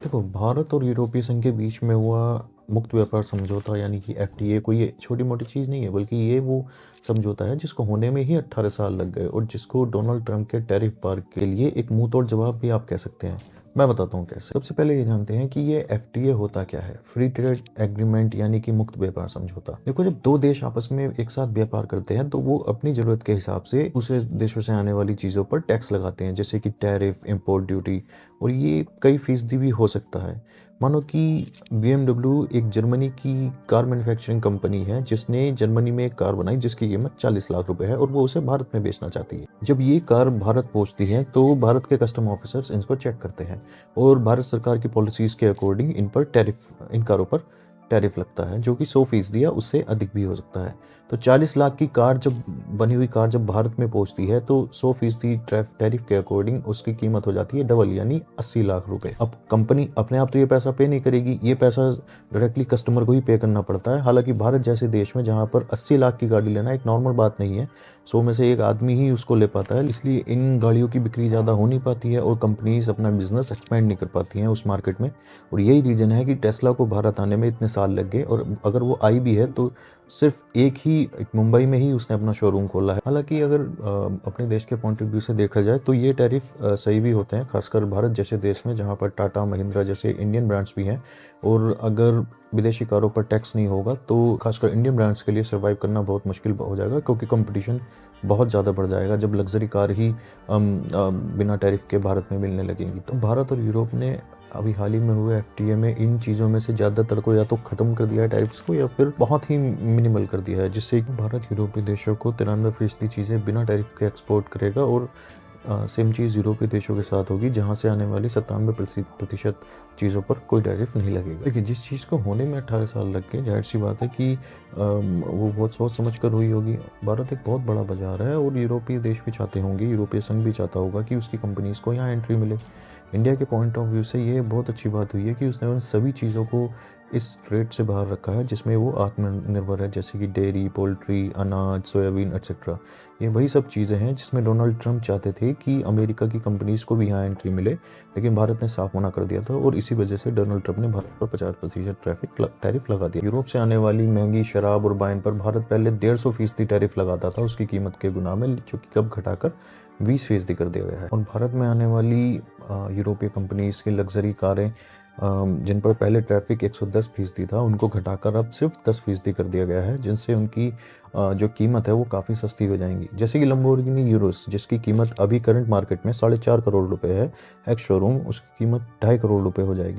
देखो, भारत और यूरोपीय संघ के बीच में हुआ मुक्त व्यापार समझौता यानी कि एफटीए कोई छोटी मोटी चीज़ नहीं है, बल्कि ये वो समझौता है जिसको होने में ही 18 साल लग गए और जिसको डोनाल्ड ट्रंप के टैरिफ वार के लिए एक मुंह तोड़ जवाब भी आप कह सकते हैं। मैं बताता हूँ कैसे। सबसे पहले ये जानते हैं कि ये एफटीए होता क्या है। फ्री ट्रेड एग्रीमेंट यानी कि मुक्त व्यापार समझौता। देखो, जब दो देश आपस में एक साथ व्यापार करते हैं तो वो अपनी जरूरत के हिसाब से दूसरे देशों से आने वाली चीज़ों पर टैक्स लगाते हैं, जैसे कि टैरिफ, इम्पोर्ट ड्यूटी, और ये कई फीसदी भी हो सकता है। मानो कि BMW एक जर्मनी की कार मैन्युफैक्चरिंग कंपनी है जिसने जर्मनी में एक कार बनाई जिसकी कीमत 40 लाख रुपए है और वो उसे भारत में बेचना चाहती है। जब ये कार भारत पहुंचती है तो भारत के कस्टम ऑफिसर्स इनको चेक करते हैं और भारत सरकार की पॉलिसीज के अकॉर्डिंग इन कारों पर टैरिफ लगता है, जो कि 100% या उससे अधिक भी हो सकता है। तो 40 लाख की कार बनी हुई कार जब भारत में पहुंचती है तो 100% टैरिफ के अकॉर्डिंग उसकी कीमत हो जाती है डबल, यानी 80 लाख रुपए। अब कंपनी अपने आप तो ये पैसा पे नहीं करेगी, ये पैसा डायरेक्टली कस्टमर को ही पे करना पड़ता है। हालांकि भारत जैसे देश में जहां पर 80 लाख की गाड़ी लेना एक नॉर्मल बात नहीं है, 100 में से एक आदमी ही उसको ले पाता है, इसलिए इन गाड़ियों की बिक्री ज़्यादा हो नहीं पाती है और कंपनीज अपना बिजनेस एक्सपेंड नहीं कर पाती हैं उस मार्केट में। और यही रीज़न है कि टेस्ला को भारत आने में इतने साल लग गए, और अगर वो आई भी है तो सिर्फ एक मुंबई में ही उसने अपना शोरूम खोला है। हालांकि अगर अपने देश के पॉइंट ऑफ व्यू से देखा जाए तो ये टैरिफ सही भी होते हैं, खासकर भारत जैसे देश में जहां पर टाटा, महिंद्रा जैसे इंडियन ब्रांड्स भी हैं। और अगर विदेशी कारों पर टैक्स नहीं होगा तो खासकर इंडियन ब्रांड्स के लिए सर्वाइव करना बहुत मुश्किल हो जाएगा, क्योंकि कंपटीशन बहुत ज़्यादा बढ़ जाएगा जब लग्जरी कार ही बिना टैरिफ के भारत में मिलने लगेंगी। तो भारत और यूरोप ने अभी हाल ही में हुए एफटीए में इन चीज़ों में से ज़्यादातर को या तो ख़त्म कर दिया है टैरिफ्स को, या फिर बहुत ही मिनिमल कर दिया है, जिससे कि भारत यूरोपीय देशों को 93% चीज़ें बिना टैरिफ के एक्सपोर्ट करेगा और सेम चीज़ यूरोपीय देशों के साथ होगी जहां से आने वाली 97% चीज़ों पर कोई टैरिफ नहीं लगेगा। देखिए, जिस चीज़ को होने में 18 साल लग गए, जाहिर सी बात है कि वो बहुत सोच समझ कर हुई होगी। भारत एक बहुत बड़ा बाजार है और यूरोपीय देश भी चाहते होंगे, यूरोपीय संघ भी चाहता होगा कि उसकी कंपनीज़ को यहाँ एंट्री मिले। इंडिया के पॉइंट ऑफ व्यू से ये बहुत अच्छी बात हुई है कि उसने उन सभी चीज़ों को इस ट्रेड से बाहर रखा है जिसमें वो आत्मनिर्भर है, जैसे कि डेयरी, पोल्ट्री, अनाज, सोयाबीन एक्सेट्रा। ये वही सब चीज़ें हैं जिसमें डोनाल्ड ट्रंप चाहते थे कि अमेरिका की कंपनीज़ को भी यहाँ एंट्री मिले, लेकिन भारत ने साफ मना कर दिया था और इसी वजह से डोनाल्ड ट्रंप ने भारत पर 50% टैरिफ लगा दिया। यूरोप से आने वाली महंगी शराब और वाइन पर भारत पहले 150% टैरिफ लगाता था उसकी कीमत के गुना में, जो कि कब घटाकर 20% कर दिया गया है। और भारत में आने वाली यूरोपीय कंपनीज़ की लग्जरी कारें जिन पर पहले ट्रैफिक 110% था, उनको घटाकर अब सिर्फ 10% कर दिया गया है, जिनसे उनकी जो कीमत है वो काफ़ी सस्ती हो जाएंगी। जैसे कि लंबोर्गिनी यूरोस, जिसकी कीमत अभी करंट मार्केट में 4.5 करोड़ रुपए है, एक्स शोरूम उसकी कीमत 2.5 करोड़ रुपए हो जाएगी।